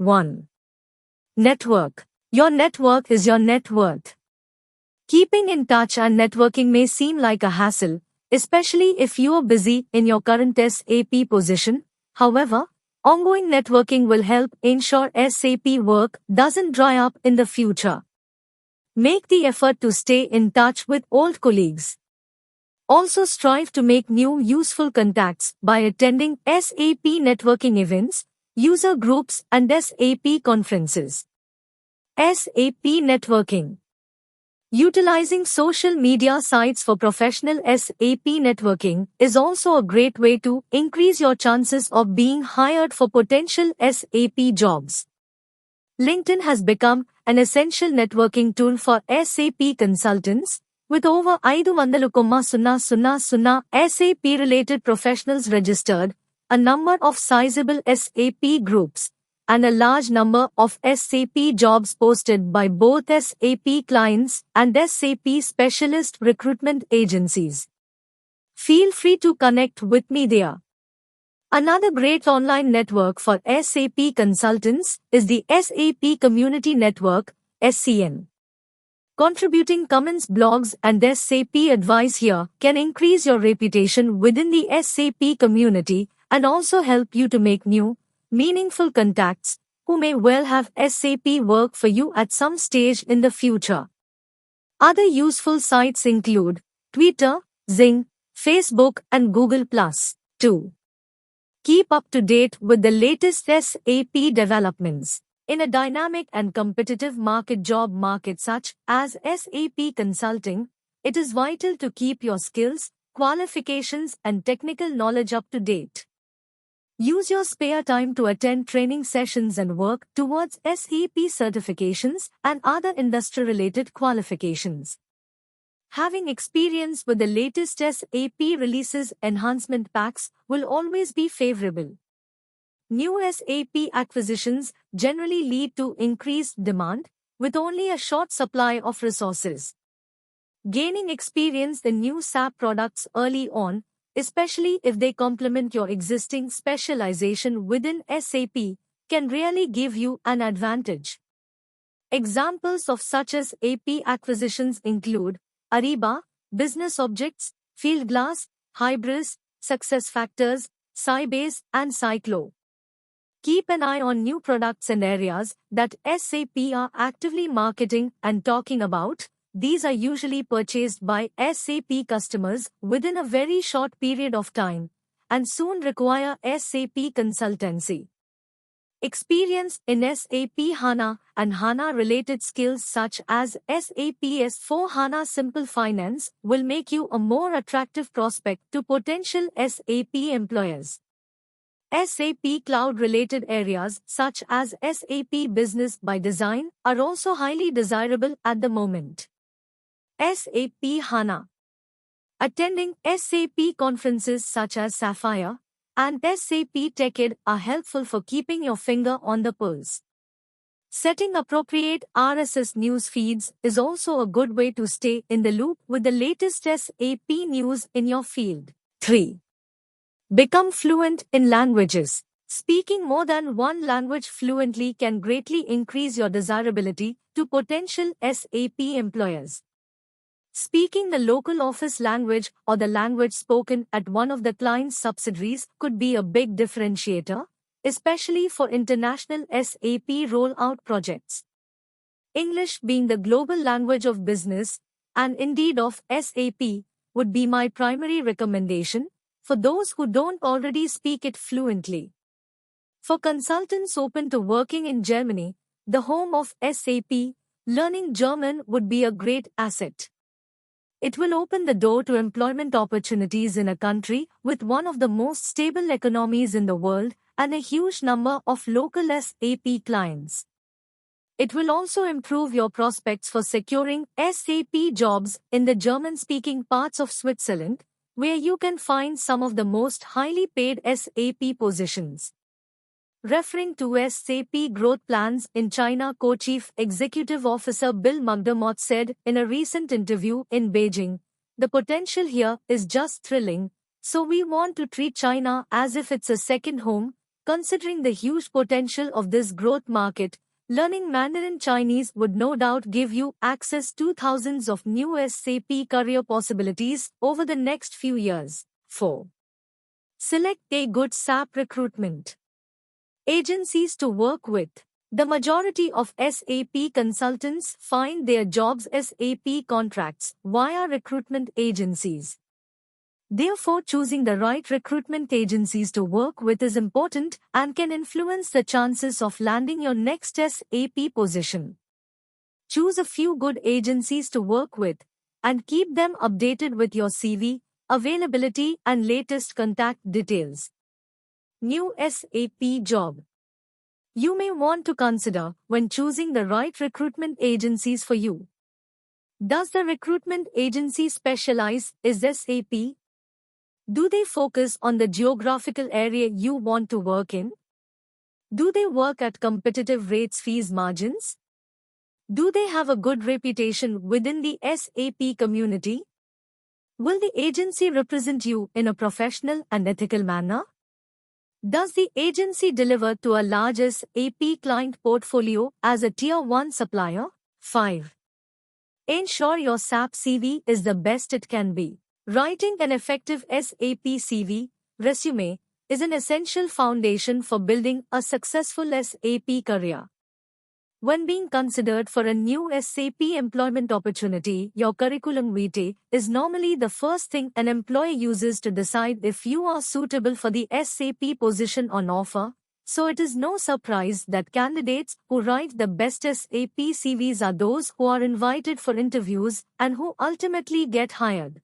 1. Network. Your network is your net worth. Keeping in touch and networking may seem like a hassle, especially if you are busy in your current SAP position. However, ongoing networking will help ensure SAP work doesn't dry up in the future. Make the effort to stay in touch with old colleagues. Also strive to make new useful contacts by attending SAP networking events, user groups and SAP conferences. SAP networking. Utilizing social media sites for professional SAP networking is also a great way to increase your chances of being hired for potential SAP jobs. LinkedIn has become an essential networking tool for SAP consultants, with over 500,000 SAP-related professionals registered, a number of sizable SAP groups, and a large number of SAP jobs posted by both SAP clients and SAP specialist recruitment agencies. Feel free to connect with me there. Another great online network for SAP consultants is the SAP Community Network, SCN. Contributing comments, blogs, and SAP advice here can increase your reputation within the SAP community and also help you to make new, meaningful contacts who may well have SAP work for you at some stage in the future. Other useful sites include Twitter, Xing, Facebook, and Google+. 2. Keep up to date with the latest SAP developments. In a dynamic and competitive job market such as SAP consulting, it is vital to keep your skills, qualifications, and technical knowledge up to date. Use your spare time to attend training sessions and work towards SAP certifications and other industry-related qualifications. Having experience with the latest SAP releases enhancement packs will always be favorable. New SAP acquisitions generally lead to increased demand, with only a short supply of resources. Gaining experience in new SAP products early on, especially if they complement your existing specialization within SAP, can really give you an advantage. Examples of such SAP acquisitions include Ariba, Business Objects, Fieldglass, Hybris, SuccessFactors, Sybase, and Cyclo. Keep an eye on new products and areas that SAP are actively marketing and talking about. These are usually purchased by SAP customers within a very short period of time and soon require SAP consultancy. Experience in SAP HANA and HANA-related skills such as SAP S/4HANA Simple Finance will make you a more attractive prospect to potential SAP employers. SAP Cloud-related areas such as SAP Business by Design are also highly desirable at the moment. SAP HANA. Attending SAP conferences such as Sapphire and SAP TechEd are helpful for keeping your finger on the pulse. Setting appropriate RSS news feeds is also a good way to stay in the loop with the latest SAP news in your field. 3. Become fluent in languages. Speaking more than one language fluently can greatly increase your desirability to potential SAP employers. Speaking the local office language or the language spoken at one of the client's subsidiaries could be a big differentiator, especially for international SAP rollout projects. English, being the global language of business, and indeed of SAP, would be my primary recommendation for those who don't already speak it fluently. For consultants open to working in Germany, the home of SAP, learning German would be a great asset. It will open the door to employment opportunities in a country with one of the most stable economies in the world and a huge number of local SAP clients. It will also improve your prospects for securing SAP jobs in the German-speaking parts of Switzerland, where you can find some of the most highly paid SAP positions. Referring to SAP growth plans in China, Co-Chief Executive Officer Bill McDermott said in a recent interview in Beijing, "The potential here is just thrilling, so we want to treat China as if it's a second home, Considering the huge potential of this growth market, learning Mandarin Chinese would no doubt give you access to thousands of new SAP career possibilities over the next few years. 4. Select a good SAP recruitment agencies to work with. The majority of SAP consultants find their jobs SAP contracts via recruitment agencies. Therefore, choosing the right recruitment agencies to work with is important and can influence the chances of landing your next SAP position. Choose a few good agencies to work with and keep them updated with your CV, availability, and latest contact details. New SAP job. You may want to consider when choosing the right recruitment agencies for you. Does the recruitment agency specialize in SAP? Do they focus on the geographical area you want to work in? Do they work at competitive rates fees margins? Do they have a good reputation within the SAP community? Will the agency represent you in a professional and ethical manner? Does the agency deliver to a large SAP client portfolio as a Tier 1 supplier? 5. Ensure your SAP CV is the best it can be. Writing an effective SAP CV, resume, is an essential foundation for building a successful SAP career. When being considered for a new SAP employment opportunity, your curriculum vitae is normally the first thing an employer uses to decide if you are suitable for the SAP position on offer, so it is no surprise that candidates who write the best SAP CVs are those who are invited for interviews and who ultimately get hired.